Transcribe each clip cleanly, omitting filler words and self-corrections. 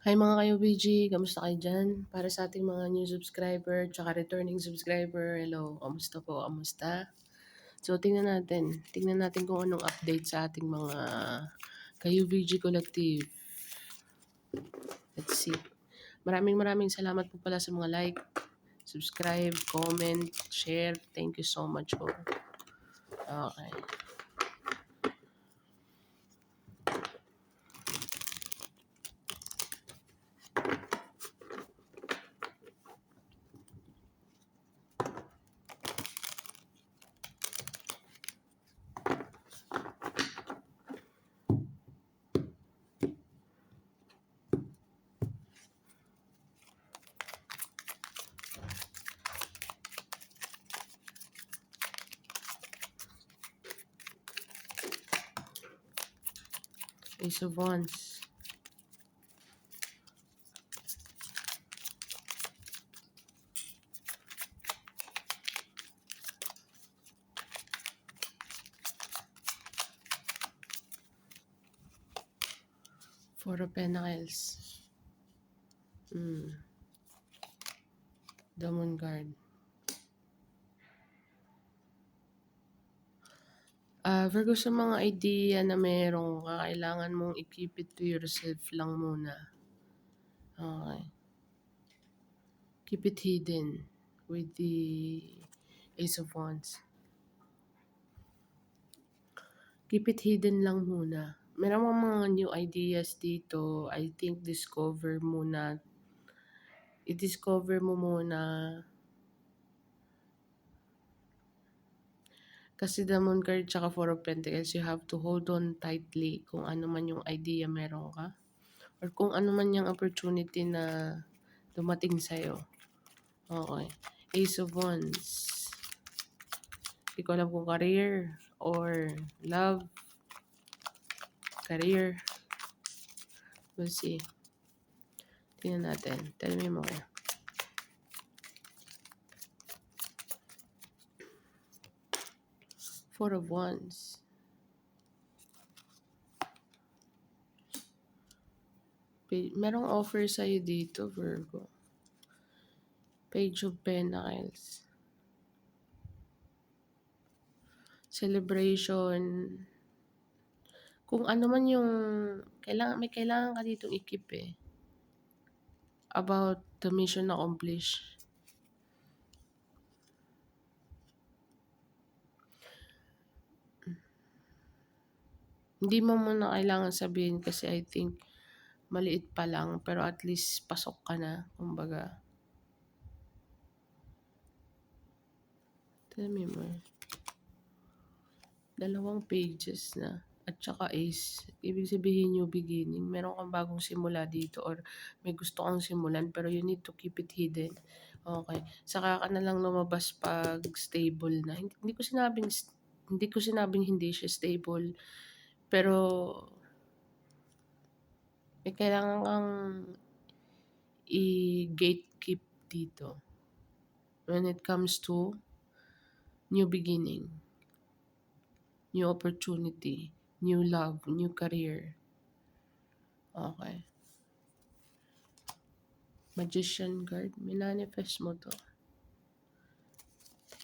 Hi mga ka-UBG, kamusta kayo dyan? Para sa ating mga new subscriber, tsaka returning subscriber, hello, kamusta po, kamusta? So, tingnan natin kung anong update sa ating mga ka-UBG collective. Let's see. Maraming salamat po pala sa mga like, subscribe, comment, share. Thank you so much po. Okay. Ace of Wands. Four of Pentacles. The Moon card. Virgo, sa mga idea na meron ka, kailangan mong i-keep it to yourself lang muna. Okay. Keep it hidden with the Ace of Wands. Keep it hidden lang muna. Meron mga new ideas dito. I think discover muna. I-discover mo muna. Kasi the Moon card tsaka Four of Pentacles, you have to hold on tightly kung ano man yung idea meron ka. Or kung ano man yung opportunity na dumating sa'yo. Okay. Ace of Wands. Hindi ko alam kung career or love. Career. We'll see. Tingnan natin. Tell me more. Four of Wands. Merong offer sa'yo dito, Virgo. Page of Pentacles. Celebration. Kung ano man yung may kailangan ka ditong ikip eh. About the mission accomplished. Hindi mo muna kailangan sabihin kasi I think maliit pa lang pero at least pasok ka na, kumbaga. Tell me more. Dalawang pages na at saka ace. Ibig sabihin new beginning. Meron kang bagong simula dito or may gusto kang simulan pero you need to keep it hidden. Okay. Saka ka na lang lumabas pag stable na. Hindi ko sinabing hindi siya stable. Pero may kailangan kang i-gatekeep dito. When it comes to new beginning, new opportunity, new love, new career. Okay. Magician card. Minanifest mo to.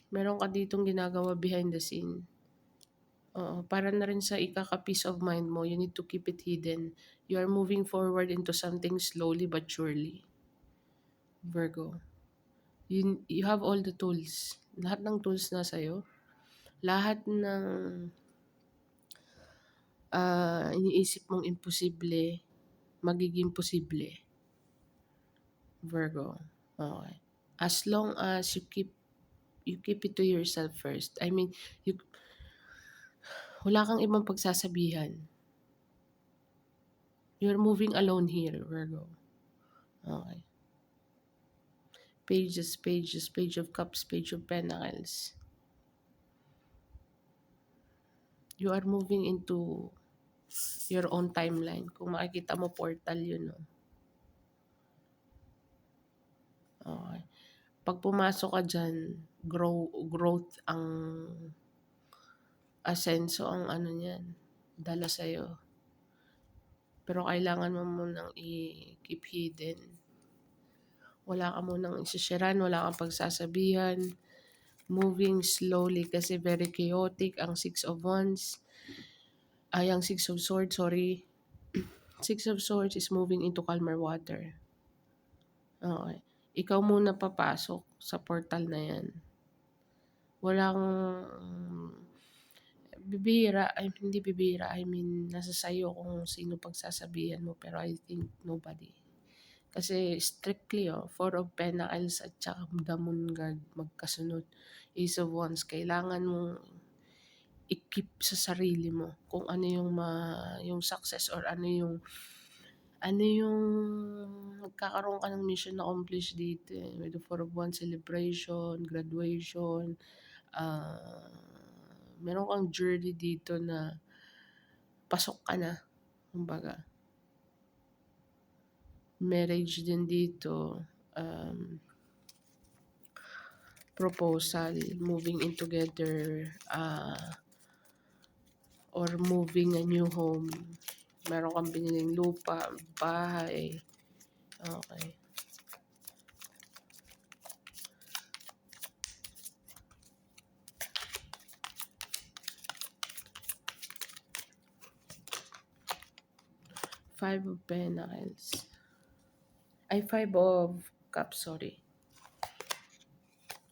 Meron ka ditong ginagawa behind the scene. Oo, para na rin sa ikaka-peace of mind mo, you need to keep it hidden. You are moving forward into something slowly but surely. Virgo. You have all the tools. Lahat ng tools na sa'yo. Lahat ng iniisip mong imposible, magiging posible. Virgo. Okay. As long as you keep it to yourself first. I mean, wala kang ibang pagsasabihan. You're moving alone here, Virgo. Okay. Pages, Page of Cups, Page of Pentacles. You are moving into your own timeline. Kung makikita mo, portal yun, no? Okay. Pag pumasok ka dyan, growth ang asenso ang ano niyan, dala sa'yo. Pero kailangan mo munang i-keep hidden. Wala ka munang isisharean, wala kang pagsasabihan. Moving slowly kasi very chaotic ang Six of Wands. Ay, ang Six of Swords, sorry. Six of Swords is moving into calmer water. Okay. Ikaw muna papasok sa portal na yan. Walang bibihira, ay hindi bibihira, I mean, nasa sayo kung sino pagsasabihan mo, pero I think nobody. Kasi strictly, Four of Pentacles at saka the Moon Guard magkasunod. Ace of Wands, kailangan mo i-keep sa sarili mo kung ano yung success or ano yung magkakaroon ka ng mission na accomplish dito with the Four of Wands, celebration, graduation, meron kang journey dito na pasok ka na, kumbaga. Marriage din dito, proposal, moving in together, or moving a new home. Meron kang biniling lupa, bahay. Okay. Five of Pentacles. Ay, Five of Cups, sorry.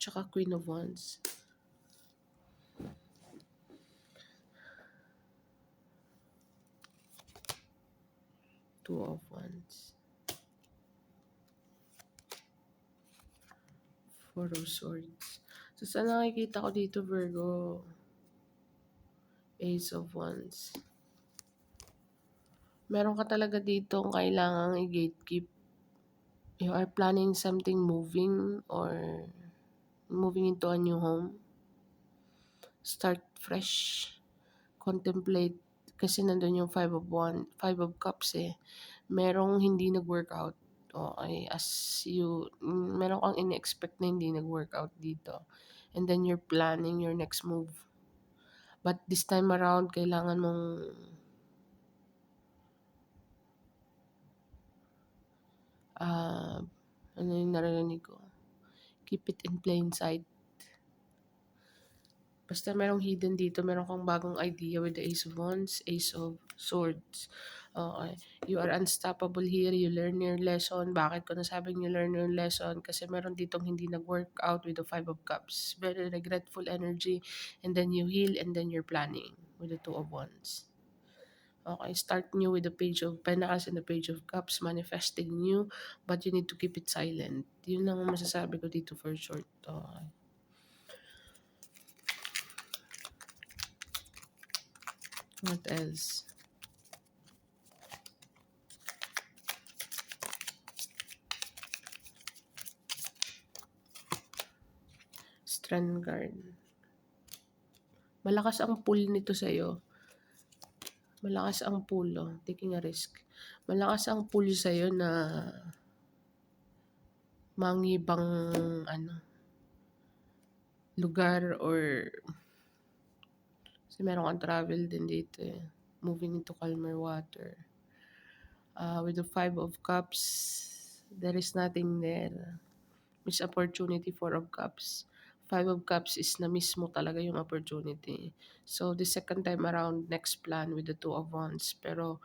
Tsaka Queen of Wands. Two of Wands. Four of Swords. So, saan nakikita ko dito, Virgo? Ace of Wands. Meron ka talaga dito kailangang i-gatekeep. You are planning something moving or moving into a new home. Start fresh. Contemplate. Kasi nandun yung Five of Cups eh. Merong hindi nag-workout. Okay, meron kang in-expect na hindi nag-workout dito. And then you're planning your next move. But this time around, kailangan mong ano yung narinig ko? Keep it in plain sight. Basta merong hidden dito, meron kang bagong idea with the Ace of Wands, Ace of Swords. Okay. You are unstoppable here. You learn your lesson. Bakit ko nasabing you learn your lesson? Kasi meron ditong hindi nag-work out with the Five of Cups. Very regretful energy. And then you heal and then you're planning with the Two of Wands. Okay, start new with the Page of Pentacles and the Page of Cups, manifesting new, but you need to keep it silent. Yun lang ang masasabi ko dito for short. Okay. What else? Strand Guard. Malakas ang pull nito sa'yo. Malakas ang pull, taking a risk. Malakas ang pull sa'yo na mangibang lugar or kasi meron kang travel din dito eh. Moving into calmer water. With the Five of Cups, there is nothing there. Miss opportunity, Four of Cups. Five of Cups is na miss mo talaga yung opportunity. So, the second time around, next plan with the Two of Wands. Pero,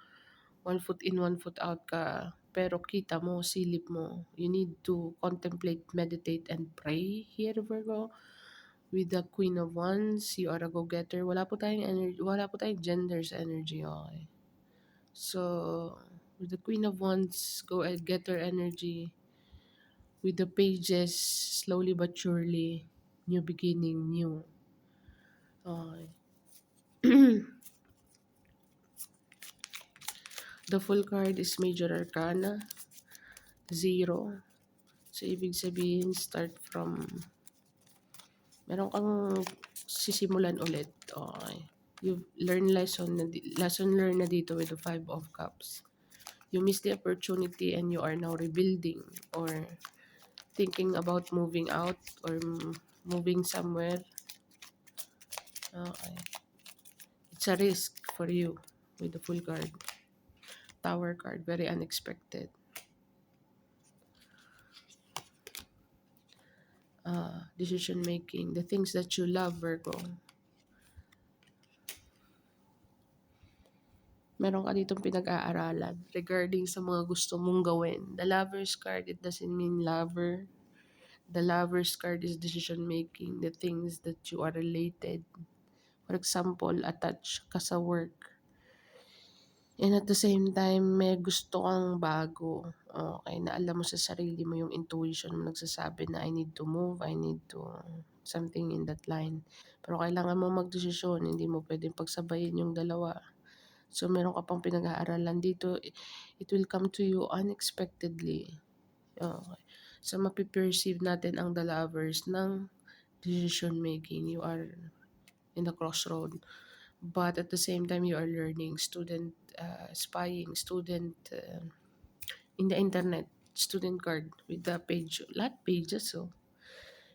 one foot in, one foot out ka. Pero kita mo, silip mo. You need to contemplate, meditate, and pray here, Virgo. With the Queen of Wands, you are a go-getter. Wala po tayong energy, wala po tayong genders energy, okay? So, with the Queen of Wands, go-getter energy. With the pages, slowly but surely, new beginning, new. Okay. The full card is Major Arcana, 0. So, ibig sabihin, start from, meron kang sisimulan ulit. Okay. You learn lesson learned na dito with the Five of Cups. You missed the opportunity and you are now rebuilding or thinking about moving out or moving somewhere. Okay. It's a risk for you with the full card. Tower card, very unexpected. Decision making, the things that you love, Virgo. Meron ka ditong pinag-aaralan regarding sa mga gusto mong gawin. The Lover's card, it doesn't mean lover. The Lover's card is decision making, the things that you are related. For example, attached ka sa work. And at the same time, may gusto kang bago. Okay, na alam mo sa sarili mo, yung intuition mo nagsasabi na I need to move, I need to something in that line. Pero kailangan mo magdesisyon, hindi mo pwedeng pagsabayin yung dalawa. So, meron ka pang pinag-aaralan dito. It will come to you unexpectedly. Okay. So, mapiperceive natin ang the lovers ng decision making. You are in the crossroad. But at the same time, you are learning. Student spying, student in the internet, student card with the page, lahat pages. So,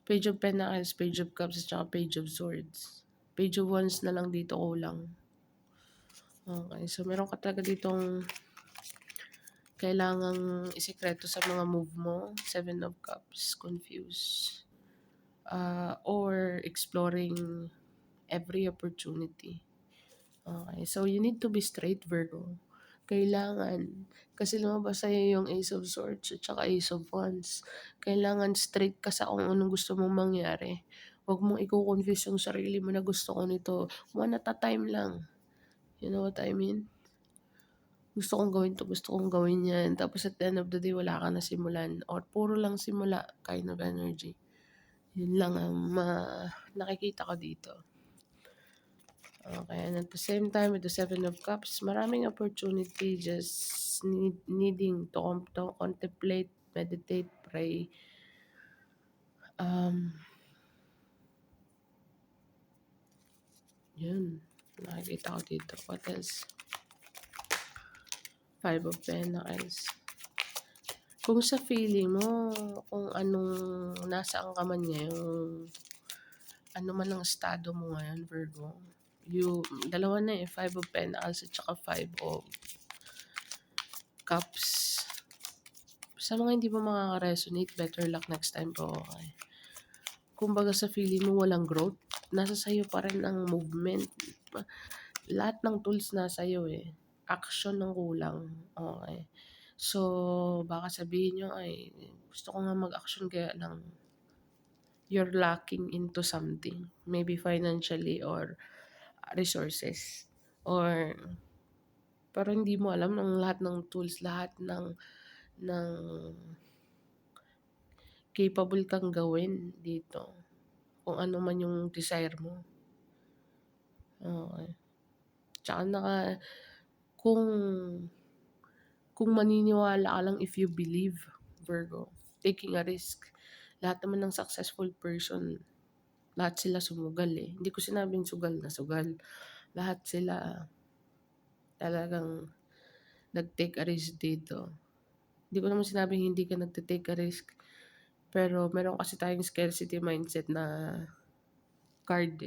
page of pentacles, page of cups, at saka page of swords. Page of wands na lang dito kulang. Okay, so meron ka talaga ditong kailangang isikreto sa mga move mo. Seven of Cups, confused. Or exploring every opportunity. Okay, so you need to be straight, Virgo. Kailangan, kasi lumabas sa'yo yung Ace of Swords at saka Ace of Wands. Kailangan straight ka sa kung anong gusto mong mangyari. Huwag mong i-confuse yung sarili mo na gusto ko nito. One at a time lang. You know what I mean? Gusto kong gawin to, gusto kong gawin yan. Tapos at the end of the day, wala ka na simulan. Or puro lang simula kind of energy. Yun lang ang nakikita ko dito. Okay, and at the same time, with the Seven of Cups, maraming opportunity, just needing to contemplate, meditate, pray. Yun, nakikita ko dito. What else? Five of Pentacles. Kung sa feeling mo, kung anong, nasaan ka man ngayon, ano man ang estado mo ngayon, Virgo, dalawa na Five of Pentacles at saka Five of Cups. Sa mga hindi mo makaka-resonate, better luck next time po. Okay. Kumbaga sa feeling mo walang growth, nasa sayo pa rin ang movement. Lahat ng tools nasa iyo Action ng kulang. Okay. So, baka sabihin nyo, ay, gusto ko nga mag-action kaya lang you're lacking into something. Maybe financially or resources. Or, pero hindi mo alam ng lahat ng tools, lahat ng capable kang gawin dito. Kung ano man yung desire mo. Okay. Tsaka kung maniniwala ka lang if you believe, Virgo, taking a risk. Lahat naman ng successful person, lahat sila sumugal Hindi ko sinabing sugal na sugal. Lahat sila talagang nag-take a risk dito. Hindi ko naman sinabing hindi ka nagte-take a risk. Pero meron kasi tayong scarcity mindset na card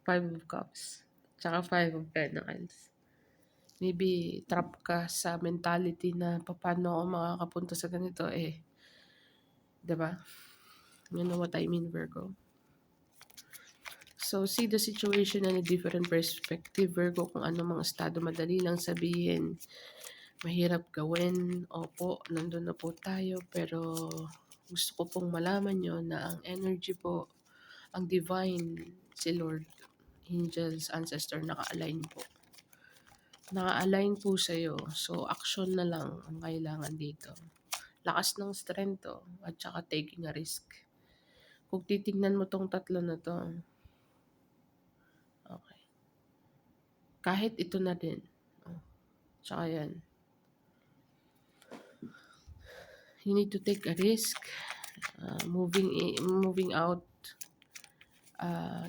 Five of Cups. Tsaka Five of Pentacles. Maybe trap ka sa mentality na paano ako makakapunta sa ganito diba? You know what I mean, Virgo? So, see the situation in a different perspective, Virgo, kung ano mga estado madali lang sabihin. Mahirap gawin. Opo, nandun na po tayo. Pero gusto ko pong malaman nyo na ang energy po, ang divine, si Lord, angels, ancestor, naka-align po. Naka-align po sa'yo. So, action na lang ang kailangan dito. Lakas ng strength at saka taking a risk. Kung titignan mo tong tatlo na to, okay. Kahit ito na din. Tsaka yan. You need to take a risk. Moving out.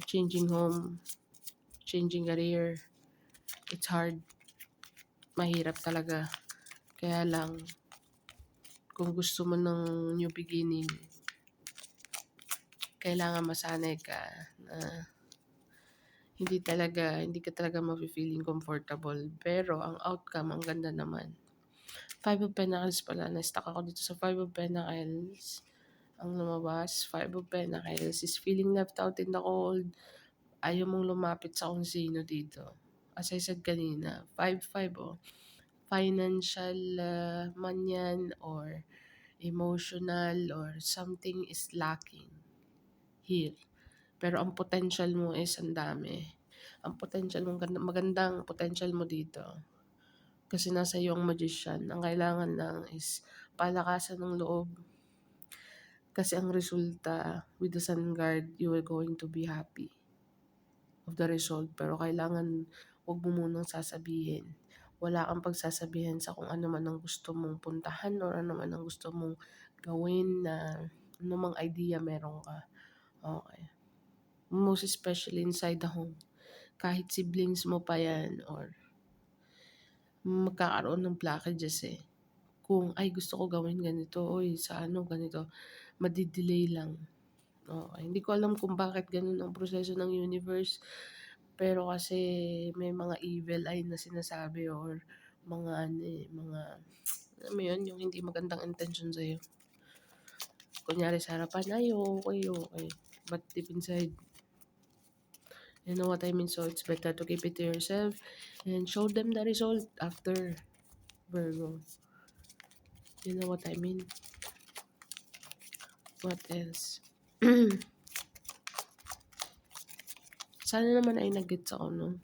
Changing home. Changing career. It's hard. Mahirap talaga. Kaya lang, kung gusto mo ng new beginning, kailangan masanay ka na hindi ka talaga mafe-feeling comfortable. Pero ang outcome, ang ganda naman. Five of Pentacles pala, na-stuck ako dito sa Five of Pentacles. Ang lumabas, Five of Pentacles is feeling left out in the cold. Ayaw mong lumapit sa kung sino dito. As I said kanina, 5-5 oh. Financial man yan or emotional or something is lacking here. Pero ang potential mo is ang dami. Ang potential mo, magandang potential mo dito. Kasi nasa iyo ang magician. Ang kailangan lang is palakasan ng loob. Kasi ang resulta with the Sun Guard, you are going to be happy of the result. Pero kailangan wag mo munang sasabihin. Wala kang pagsasabihin sa kung ano man ang gusto mong puntahan or ano man ang gusto mong gawin na ano mang idea meron ka. Okay. Most especially inside the home. Kahit siblings mo pa yan or magkakaroon ng blockages eh. Kung ay gusto ko gawin ganito, oy sa ano ganito, madidelay lang. Okay. Hindi ko alam kung bakit ganun ang proseso ng universe. Pero kasi may mga evil eye na sinasabi or mga ano eh, mga alam mo yun, yung hindi magandang intention sa'yo. Kunyari sa harapan, ay okay, okay. But deep inside, you know what I mean? So it's better to keep it to yourself and show them the result after, Virgo. You know what I mean? What else? Sana naman ay nag-gets ako, no?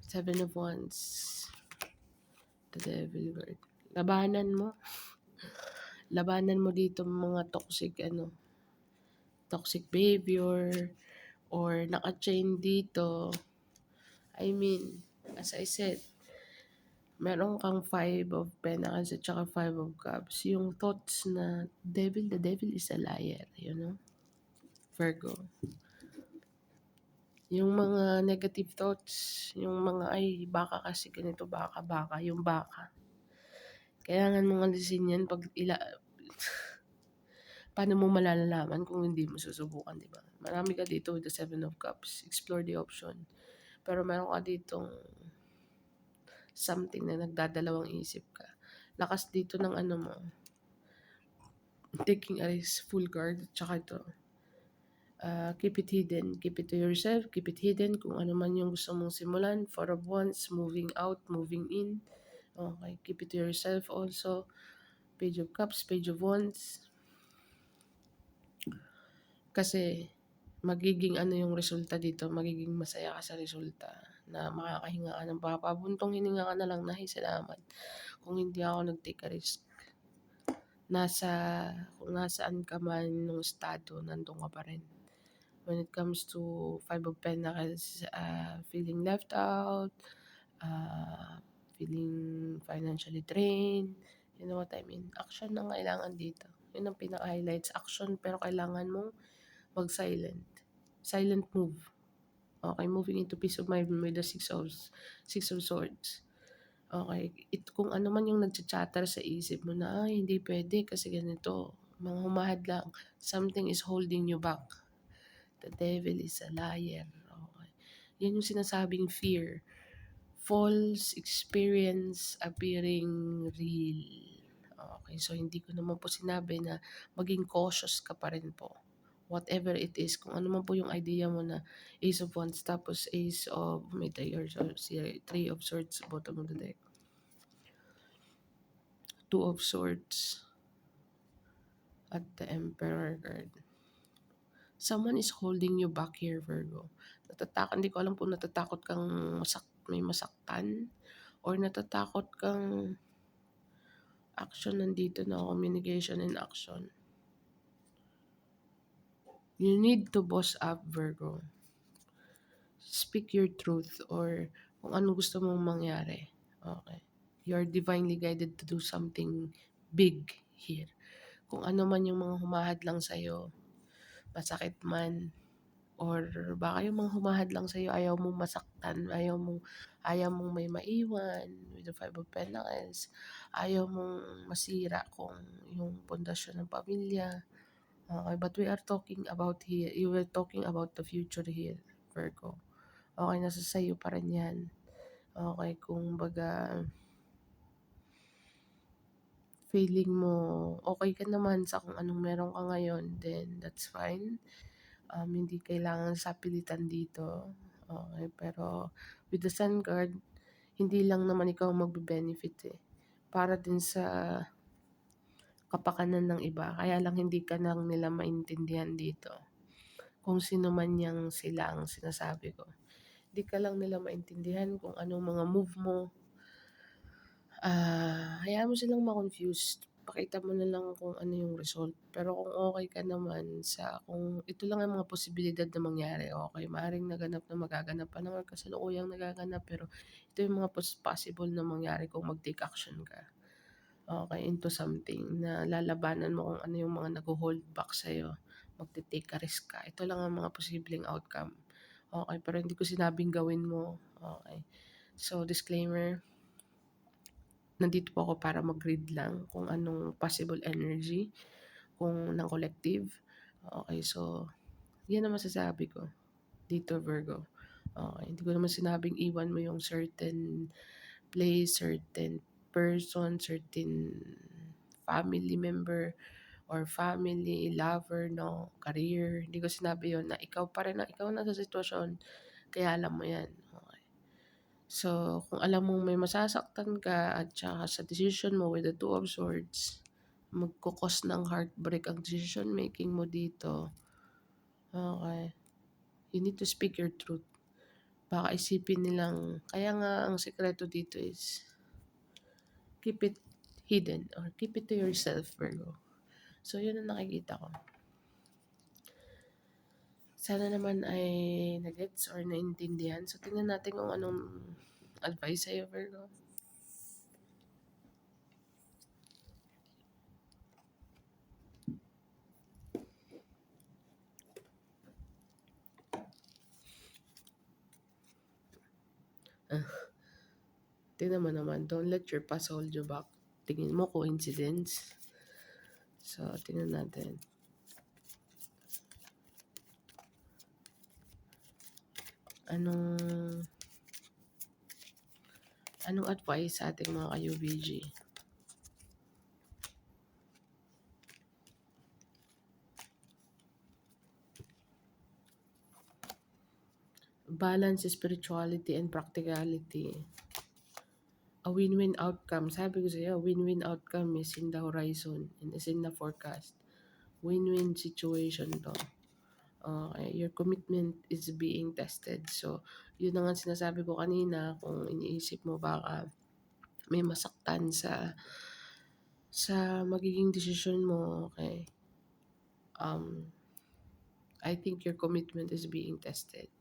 Seven of Wands. The Devil Card. Labanan mo. Labanan mo dito mga toxic behavior or naka-chain dito. I mean, as I said, meron kang Five of Pentacles at saka Five of Cups. Yung thoughts na the devil is a liar, you know? Virgo. Yung mga negative thoughts, yung mga ay baka kasi ganito, baka, yung baka. Kailangan mong alisin yan paano mo malalaman kung hindi mo susubukan, di ba? Marami ka dito with the Seven of Cups. Explore the option. Pero meron ka ditong something na nagdadalawang isip ka. Lakas dito ng ano mo. Taking a risk, full guard, tsaka ito. Keep it hidden. Keep it to yourself. Keep it hidden. Kung ano man yung gusto mong simulan. Four of Wands, moving out, moving in. Okay, keep it to yourself also. Page of Cups, Page of Wands. Kasi magiging ano yung resulta dito, magiging masaya ka sa resulta na makakahinga ka ng papabuntong hininga ka na lang na, salamat. Kung hindi ako nag-take a risk. Kung nasaan ka man nung estado, nandun ka pa rin. When it comes to Five of Pentacles, feeling left out, feeling financially drained, you know what I mean? Action na kailangan dito. Yun ang pinaka-highlights. Action, pero kailangan mong mag-silent. Silent move. Okay, moving into peace of mind with the Six of Swords. Okay, kung ano man yung nagchachatter sa isip mo na, ay, hindi pwede kasi ganito. Mga humahad lang. Something is holding you back. The devil is a liar. Okay. Yan yung sinasabing fear. False experience appearing real. Okay, so hindi ko naman po sinabi na maging cautious ka pa rin po. Whatever it is, kung ano man po yung idea mo na Ace of Wands tapos Ace of Three of Swords, bottom of the deck. Two of Swords at the Emperor card. Someone is holding you back here, Virgo. Hindi ko alam kung natatakot kang may masaktan or natatakot kang action nandito na communication and action. You need to boss up, Virgo. Speak your truth or kung anong gusto mong mangyari. Okay. You're divinely guided to do something big here. Kung ano man yung mga humahad lang sa'yo, masakit man, or baka yung mga humahad lang sa'yo, ayaw mong masaktan, ayaw mong may maiwan with the Five of Pentacles, ayaw mong masira kung yung pundasyon ng pamilya. Okay, but we are talking about here, you were talking about the future here, Virgo. Okay, nasa sa'yo pa rin yan. Okay, kung baga, feeling mo okay ka naman sa kung anong meron ka ngayon, then that's fine. Hindi kailangan sapilitan dito, okey. Pero with the Sun card, hindi lang naman ikaw ang magbe-benefit, eh, para din sa kapakanan ng iba. Kaya lang hindi ka lang nila maintindihan dito, kung sino man yang sila ang sinasabi ko. Hindi ka lang nila maintindihan kung anong mga move mo. Hayaan mo silang ma-confused. Pakita mo na lang kung ano yung result. Pero kung okay ka naman sa kung ito lang ang mga posibilidad na mangyari, okay, maaaring naganap na magaganap pa ng kasalukuyang nagaganap, pero ito yung mga possible na mangyari kung mag-take action ka, okay, into something na lalabanan mo kung ano yung mga nagho-hold back sa'yo, magte-take a risk ka. Ito lang ang mga posibleng outcome, okay. Pero hindi ko sinabing gawin mo, okay. So disclaimer, nandito po ako para mag-read lang kung anong possible energy, kung ng collective. Okay, so yan ang masasabi ko dito, Virgo. Okay, hindi ko naman sinabing iwan mo yung certain place, certain person, certain family member or family, lover, no, career. Hindi ko sinabi yon na ikaw pa rin, na ikaw na sa sitwasyon, kaya alam mo yan. Okay. So, kung alam mong may masasaktan ka at saka sa decision mo with the Two of Swords, magkukos ng heartbreak ang decision making mo dito, okay, you need to speak your truth. Baka isipin nilang, kaya nga ang sekreto dito is keep it hidden or keep it to yourself, Virgo. So, yun ang nakikita ko. Sana naman ay nagets or naintindihan. So, tingnan natin kung anong advice sa'yo, Virgo. Tingnan mo naman, don't let your past hold you back. Tingin mo coincidence? So, tingnan natin. Anong advice sa ating mga ka-UVG? Balance spirituality and practicality. A win-win outcome. Sabi ko sa'yo, win-win outcome is in the horizon and is in the forecast. Win-win situation to. Okay, your commitment is being tested. So, yun na nga sinasabi ko kanina, kung iniisip mo baka may masaktan sa magiging desisyon mo, okay. I think your commitment is being tested.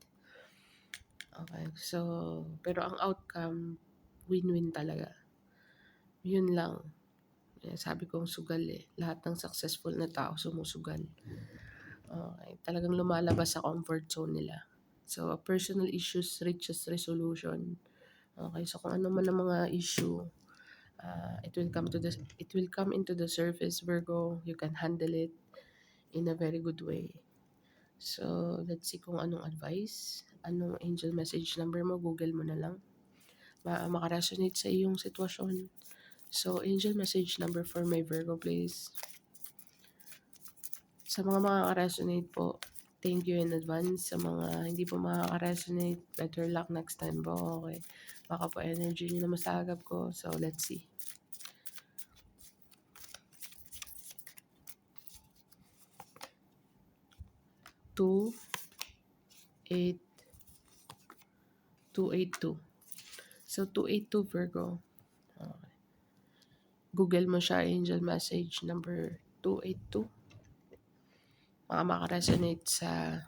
Okay, so, pero ang outcome, win-win talaga. Yun lang. Sabi kong sugal eh. Lahat ng successful na tao sumusugal. Okay, talagang lumalabas sa comfort zone nila. So, personal issues reaches resolution. Okay, so kung ano man ang mga issue, it will come into the surface, Virgo. You can handle it in a very good way. So, let's see kung anong advice, anong angel message number mo, Google mo na lang. Makaresonate sa iyong sitwasyon. So, angel message number for my Virgo, please. Sa mga makaka-resonate po, thank you in advance. Sa mga hindi po makaka-resonate, better luck next time po. Okay. Baka po energy nyo na masagap ko. So, let's see. 2, 8, 282. So, 282 Virgo. Okay. Google mo siya, angel message number 282. Baka makaresonate sa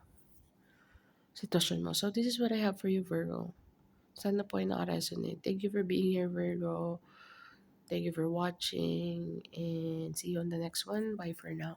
sitwasyon mo. So, this is what I have for you, Virgo. Sana po ay naka-resonate. Thank you for being here, Virgo. Thank you for watching. And see you on the next one. Bye for now.